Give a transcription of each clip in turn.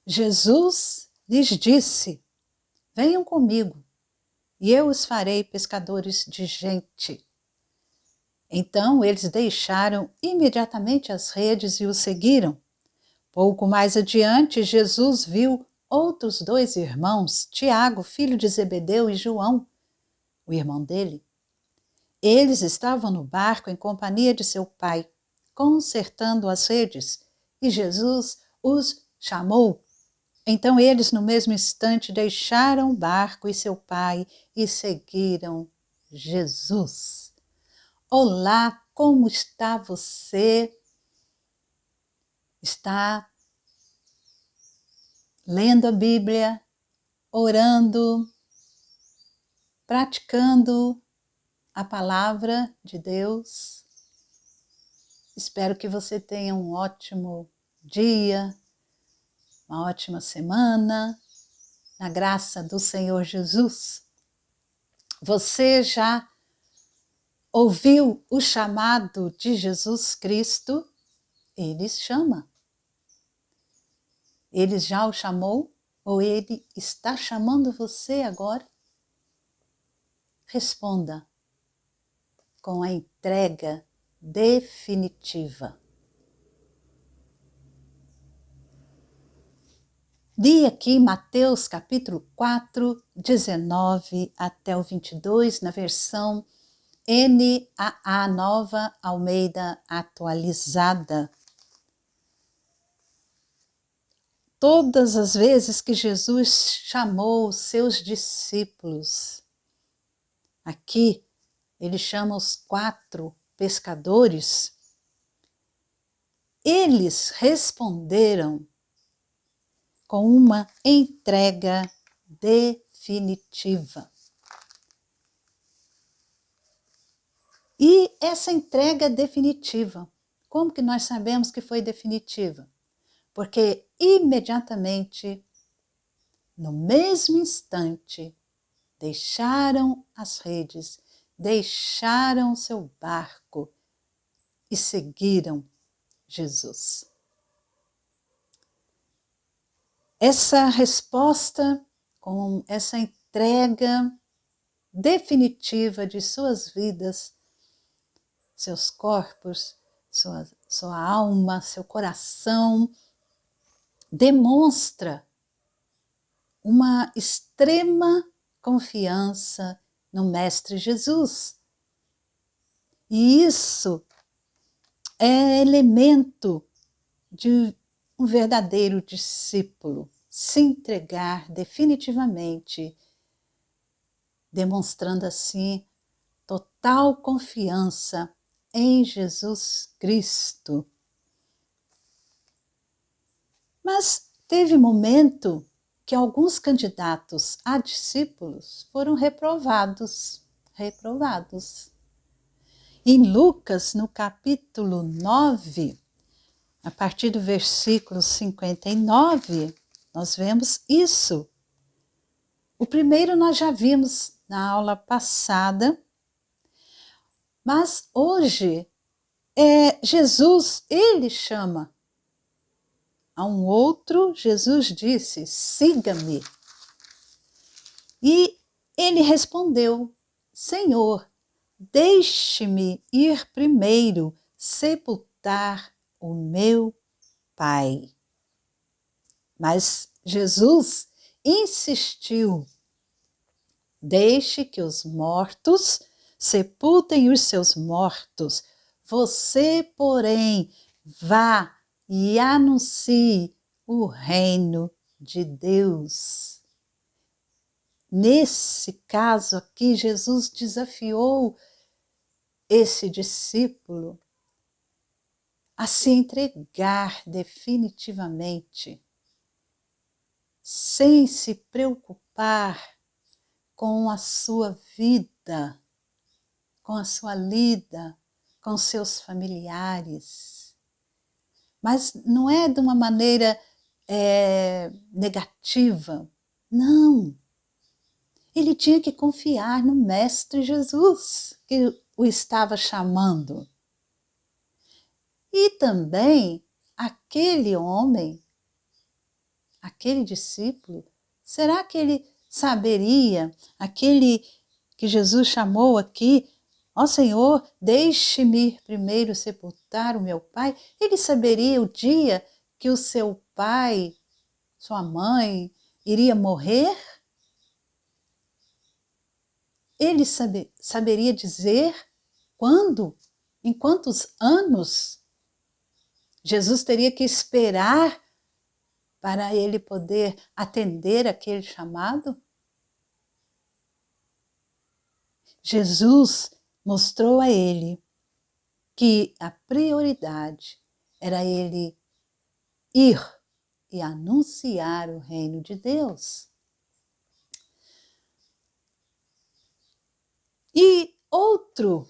Jesus lhes disse: venham comigo, e eu os farei pescadores de gente. Então eles deixaram imediatamente as redes e o seguiram. Pouco mais adiante, Jesus viu outros 2 irmãos, Tiago, filho de Zebedeu, e João, o irmão dele. Eles estavam no barco em companhia de seu pai, consertando as redes, e Jesus os chamou. Então eles, no mesmo instante, deixaram o barco e seu pai e seguiram Jesus. Olá, como está você? Está lendo a Bíblia, orando, praticando a palavra de Deus? Espero que você tenha um ótimo dia, uma ótima semana, na graça do Senhor Jesus. Você já ouviu o chamado de Jesus Cristo? Ele chama. Ele já o chamou? Ou ele está chamando você agora? Responda com a entrega definitiva. Li aqui Mateus capítulo 4, 19 até o 22, na versão NAA, Nova Almeida Atualizada. Todas as vezes que Jesus chamou os seus discípulos, aqui ele chama os 4 pescadores, eles responderam com uma entrega definitiva. E essa entrega definitiva, como que nós sabemos que foi definitiva? Porque imediatamente, no mesmo instante, deixaram as redes, deixaram o seu barco e seguiram Jesus. Essa resposta, com essa entrega definitiva de suas vidas, seus corpos, sua alma, seu coração, demonstra uma extrema confiança no Mestre Jesus. E isso é elemento de um verdadeiro discípulo, se entregar definitivamente, demonstrando assim total confiança em Jesus Cristo. Mas teve momento que alguns candidatos a discípulos foram reprovados. Em Lucas, no capítulo 9, a partir do versículo 59, nós vemos isso. O primeiro nós já vimos na aula passada, mas hoje Jesus, ele chama a um outro. Jesus disse: siga-me. E ele respondeu: Senhor, deixe-me ir primeiro sepultar o meu pai. Mas Jesus insistiu: deixe que os mortos sepultem os seus mortos. Você, porém, vá e anuncie o reino de Deus. Nesse caso aqui, Jesus desafiou esse discípulo a se entregar definitivamente, sem se preocupar com a sua vida, com a sua lida, com seus familiares. Mas não é de uma maneira negativa, não. Ele tinha que confiar no Mestre Jesus, que o estava chamando. E também aquele homem, aquele discípulo? Será que ele saberia, aquele que Jesus chamou aqui, ó Senhor, deixe-me primeiro sepultar o meu pai? Ele saberia o dia que o seu pai, sua mãe, iria morrer? Ele saberia dizer quando, em quantos anos Jesus teria que esperar para ele poder atender aquele chamado? Jesus mostrou a ele que a prioridade era ele ir e anunciar o reino de Deus. E outro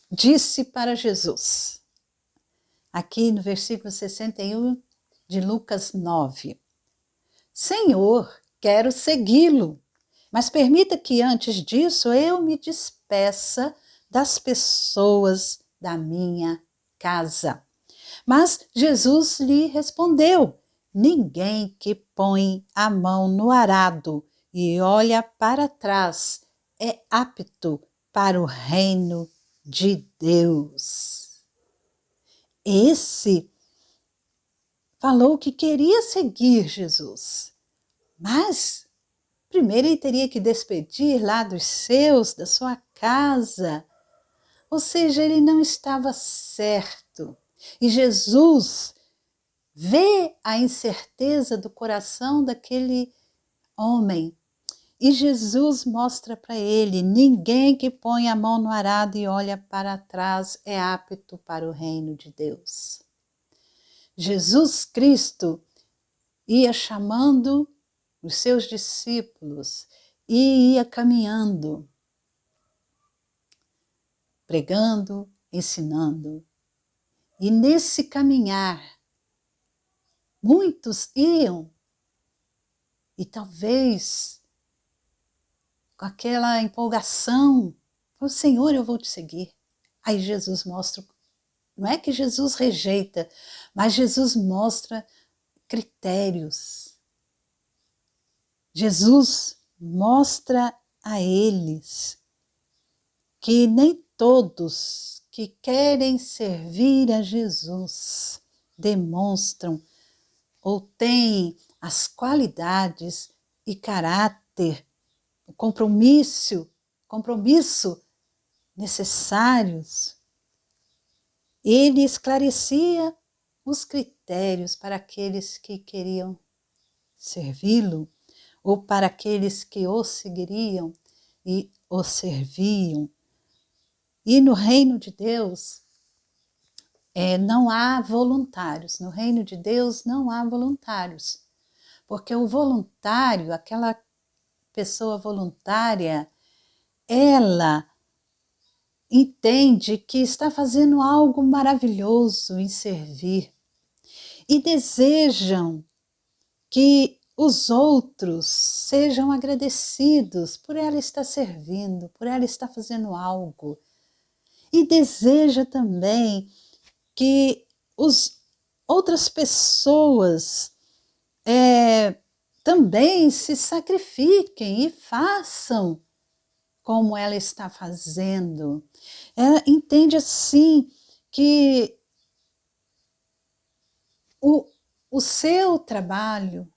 disse para Jesus, aqui no versículo 61 de Lucas 9, Senhor, quero segui-lo, mas permita que antes disso eu me despeça das pessoas da minha casa. Mas Jesus lhe respondeu, ninguém que põe a mão no arado e olha para trás é apto para o reino de Deus. Esse falou que queria seguir Jesus, mas primeiro ele teria que despedir lá dos seus, da sua casa. Ou seja, ele não estava certo. E Jesus vê a incerteza do coração daquele homem. E Jesus mostra para ele, ninguém que põe a mão no arado e olha para trás é apto para o reino de Deus. Jesus Cristo ia chamando os seus discípulos e ia caminhando, pregando, ensinando. E nesse caminhar, muitos iam e talvez com aquela empolgação, o Senhor, eu vou te seguir. Aí Jesus mostra, não é que Jesus rejeita, mas Jesus mostra critérios. Jesus mostra a eles que nem todos que querem servir a Jesus demonstram ou têm as qualidades e caráter, o compromisso necessários. Ele esclarecia os critérios para aqueles que queriam servi-lo ou para aqueles que o seguiriam e o serviam. E no reino de Deus não há voluntários. No reino de Deus não há voluntários. Porque o voluntário, aquela pessoa voluntária, ela entende que está fazendo algo maravilhoso em servir e desejam que os outros sejam agradecidos por ela estar servindo, por ela estar fazendo algo. E deseja também que outras pessoas também se sacrifiquem e façam como ela está fazendo. Ela entende assim que o seu trabalho,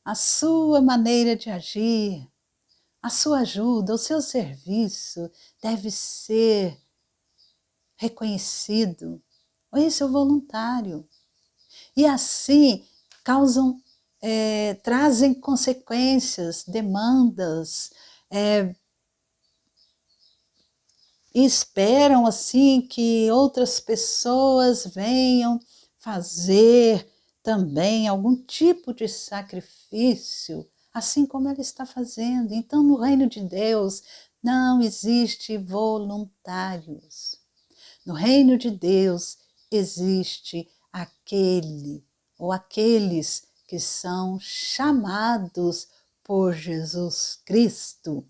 a sua maneira de agir, a sua ajuda, o seu serviço deve ser reconhecido. Esse é o voluntário. E assim trazem consequências, demandas, e esperam assim que outras pessoas venham fazer também algum tipo de sacrifício, assim como ela está fazendo. Então, no reino de Deus não existe voluntários. No reino de Deus existe aquele ou aqueles que são chamados por Jesus Cristo.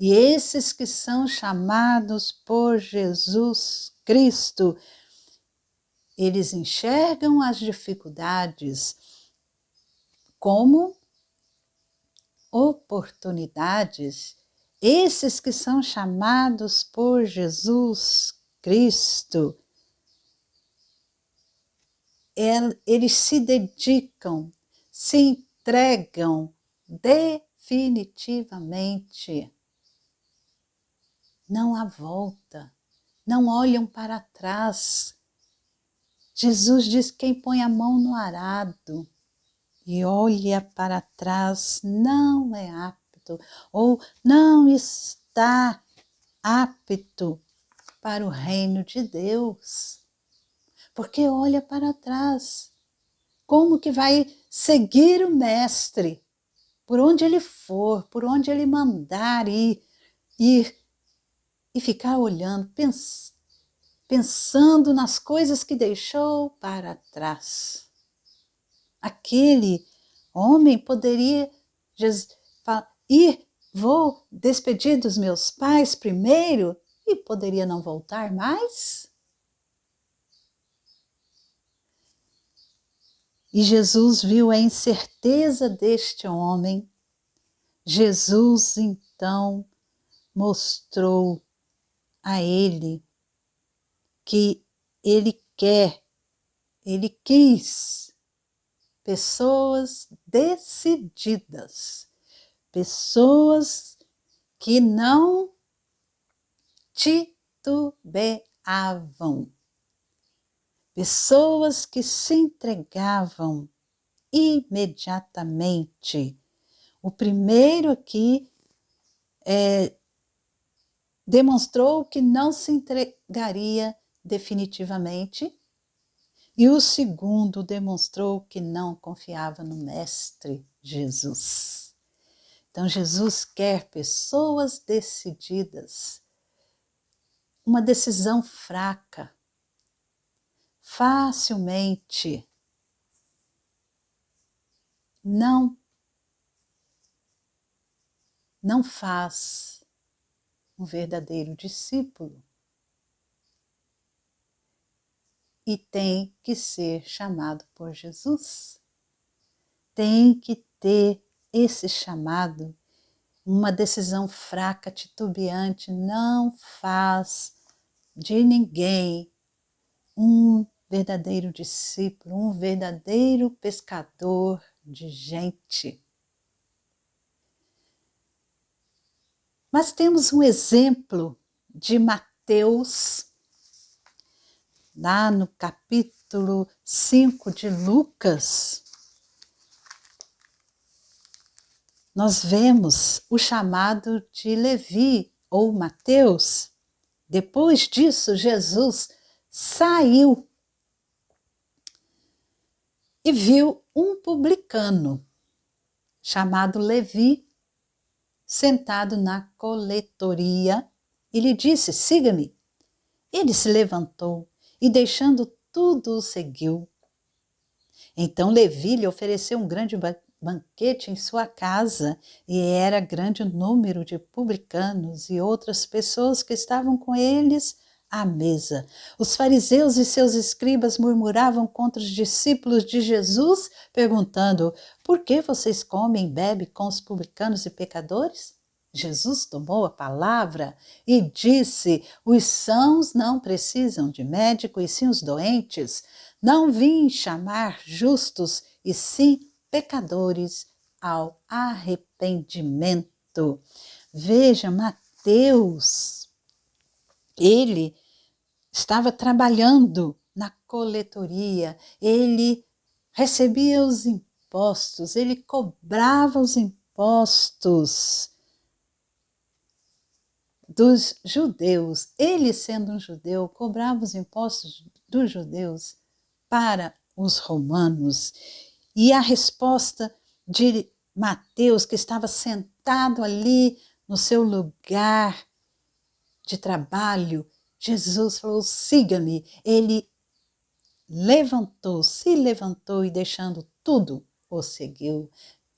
E esses que são chamados por Jesus Cristo Eles enxergam as dificuldades como oportunidades. Esses que são chamados por Jesus Cristo, eles se dedicam, se entregam definitivamente. Não há volta, não olham para trás. Jesus diz: quem põe a mão no arado e olha para trás não é apto, ou não está apto para o reino de Deus. Porque olha para trás. Como que vai seguir o mestre? Por onde ele for, por onde ele mandar ir e ficar olhando, pensando nas coisas que deixou para trás. Aquele homem poderia ir, vou despedir dos meus pais primeiro e poderia não voltar mais? E Jesus viu a incerteza deste homem. Jesus então mostrou a ele que ele quis pessoas decididas, pessoas que não titubeavam, pessoas que se entregavam imediatamente. O primeiro aqui demonstrou que não se entregaria definitivamente, e o segundo demonstrou que não confiava no Mestre Jesus. Então Jesus quer pessoas decididas. Uma decisão fraca, facilmente não faz um verdadeiro discípulo. E tem que ser chamado por Jesus. Tem que ter esse chamado. Uma decisão fraca, titubeante, não faz de ninguém um verdadeiro discípulo, um verdadeiro pescador de gente. Mas temos um exemplo de Mateus, lá no capítulo 5 de Lucas. Nós vemos o chamado de Levi, ou Mateus. Depois disso, Jesus saiu e viu um publicano chamado Levi sentado na coletoria e lhe disse: siga-me. Ele se levantou e, deixando tudo, o seguiu. Então Levi lhe ofereceu um grande banquete em sua casa, e era grande o número de publicanos e outras pessoas que estavam com eles à mesa. Os fariseus e seus escribas murmuravam contra os discípulos de Jesus, perguntando: por que vocês comem e bebem com os publicanos e pecadores? Jesus tomou a palavra e disse: os sãos não precisam de médico, e sim os doentes. Não vim chamar justos, e sim pecadores ao arrependimento. Veja, Mateus, ele estava trabalhando na coletoria, ele recebia os impostos, ele cobrava os impostos dos judeus. Ele, sendo um judeu, cobrava os impostos dos judeus para os romanos. E a resposta de Mateus, que estava sentado ali no seu lugar de trabalho, Jesus falou: siga-me. Ele se levantou e, deixando tudo, o seguiu.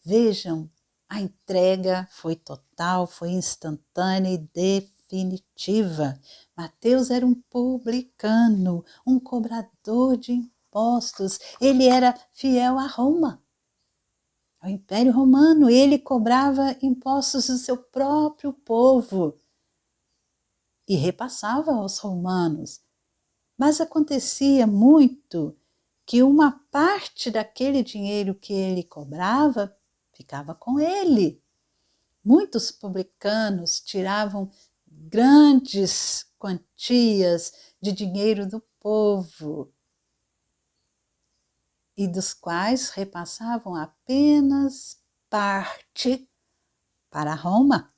Vejam, a entrega foi total, foi instantânea e definitiva. Mateus era um publicano, um cobrador de impostos. Ele era fiel a Roma, ao Império Romano. Ele cobrava impostos do seu próprio povo e repassava aos romanos. Mas acontecia muito que uma parte daquele dinheiro que ele cobrava ficava com ele. Muitos publicanos tiravam grandes quantias de dinheiro do povo e dos quais repassavam apenas parte para Roma.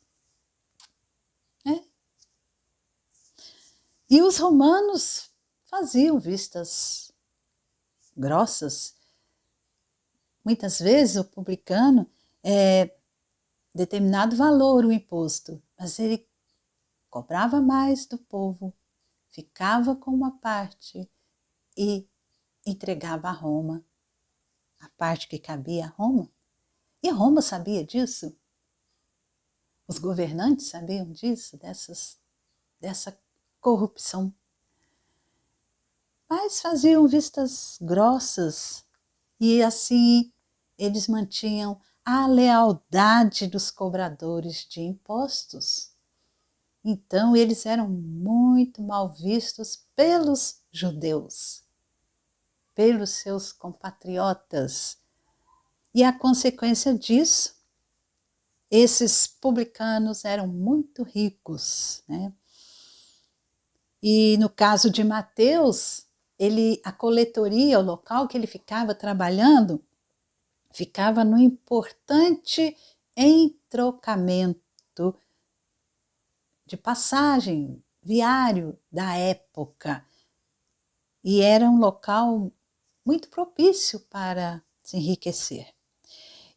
E os romanos faziam vistas grossas. Muitas vezes o publicano determinado valor o imposto, mas ele cobrava mais do povo, ficava com uma parte e entregava a Roma, a parte que cabia a Roma. E Roma sabia disso? Os governantes sabiam disso, dessa corrupção. Mas faziam vistas grossas e assim eles mantinham a lealdade dos cobradores de impostos. Então eles eram muito mal vistos pelos judeus, pelos seus compatriotas. E a consequência disso, esses publicanos eram muito ricos, né? E no caso de Mateus, a coletoria, o local que ele ficava trabalhando, ficava no importante entrocamento de passagem viário da época. E era um local muito propício para se enriquecer.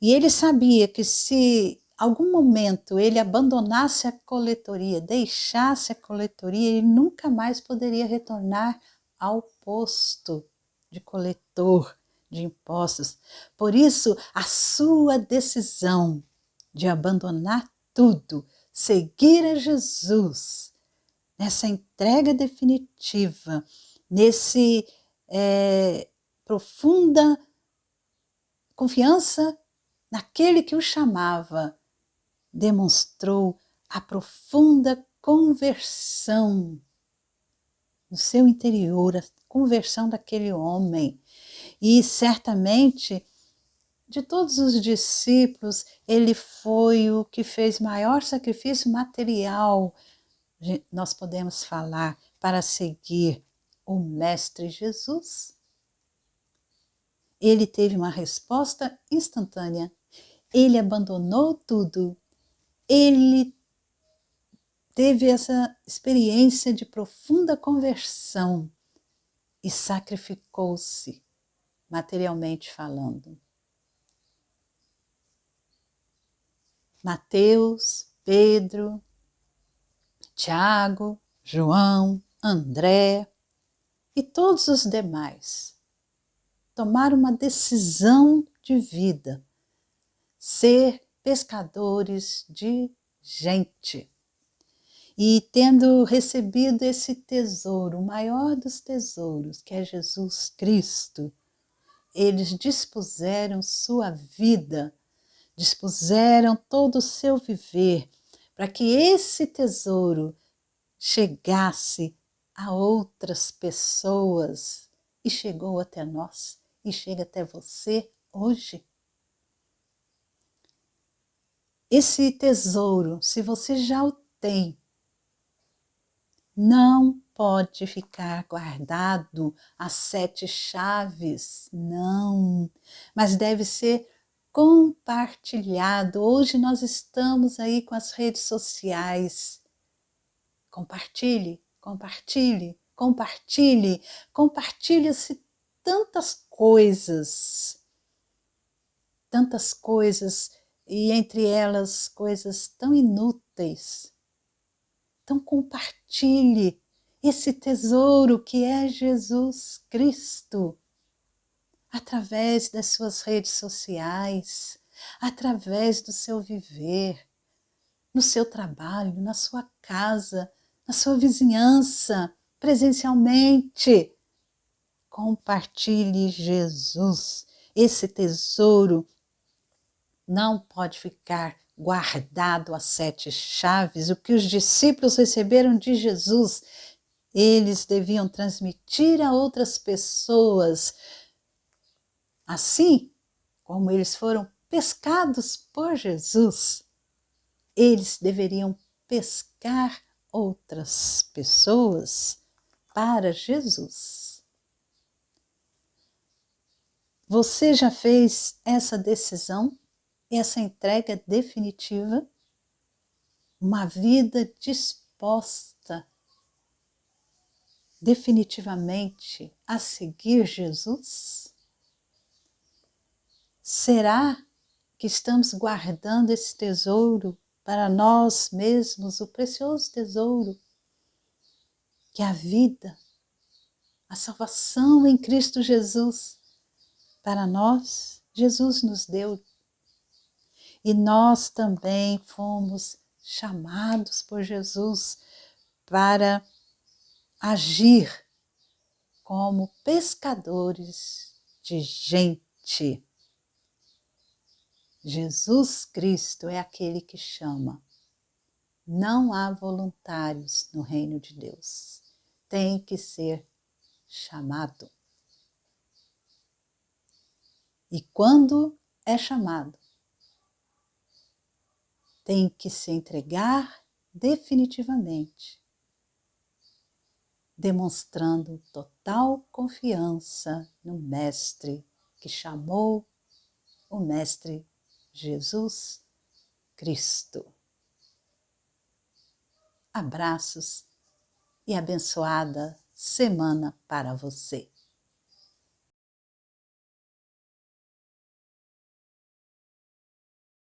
E ele sabia que se algum momento ele abandonasse a coletoria, deixasse a coletoria, ele nunca mais poderia retornar ao posto de coletor de impostos. Por isso, a sua decisão de abandonar tudo, seguir a Jesus, nessa entrega definitiva, nesse profunda confiança naquele que o chamava, demonstrou a profunda conversão no seu interior, a conversão daquele homem. E certamente, de todos os discípulos, ele foi o que fez maior sacrifício material, nós podemos falar, para seguir o Mestre Jesus. Ele teve uma resposta instantânea. Ele abandonou tudo. Ele teve essa experiência de profunda conversão e sacrificou-se, materialmente falando. Mateus, Pedro, Tiago, João, André e todos os demais tomaram uma decisão de vida, ser pescadores de gente. E tendo recebido esse tesouro, o maior dos tesouros, que é Jesus Cristo, eles dispuseram sua vida, dispuseram todo o seu viver, para que esse tesouro chegasse a outras pessoas, e chegou até nós, e chega até você hoje. Esse tesouro, se você já o tem, não pode ficar guardado às 7 chaves, não, mas deve ser compartilhado. Hoje nós estamos aí com as redes sociais. Compartilhe, compartilhe, compartilhe, compartilha-se tantas coisas, e entre elas coisas tão inúteis. Então compartilhe esse tesouro que é Jesus Cristo, através das suas redes sociais, através do seu viver. no seu trabalho, na sua casa, na sua vizinhança, presencialmente. Compartilhe Jesus. Esse tesouro não pode ficar guardado a 7 chaves. O que os discípulos receberam de Jesus, eles deviam transmitir a outras pessoas. Assim como eles foram pescados por Jesus, eles deveriam pescar outras pessoas para Jesus. Você já fez essa decisão, essa entrega definitiva? Uma vida disposta definitivamente a seguir Jesus? Será que estamos guardando esse tesouro para nós mesmos, o precioso tesouro que é a vida, a salvação em Cristo Jesus? Para nós, Jesus nos deu. E nós também fomos chamados por Jesus para agir como pescadores de gente. Jesus Cristo é aquele que chama. Não há voluntários no reino de Deus. Tem que ser chamado. E quando é chamado, tem que se entregar definitivamente, demonstrando total confiança no Mestre que chamou, o Mestre Jesus Cristo. Abraços e abençoada semana para você.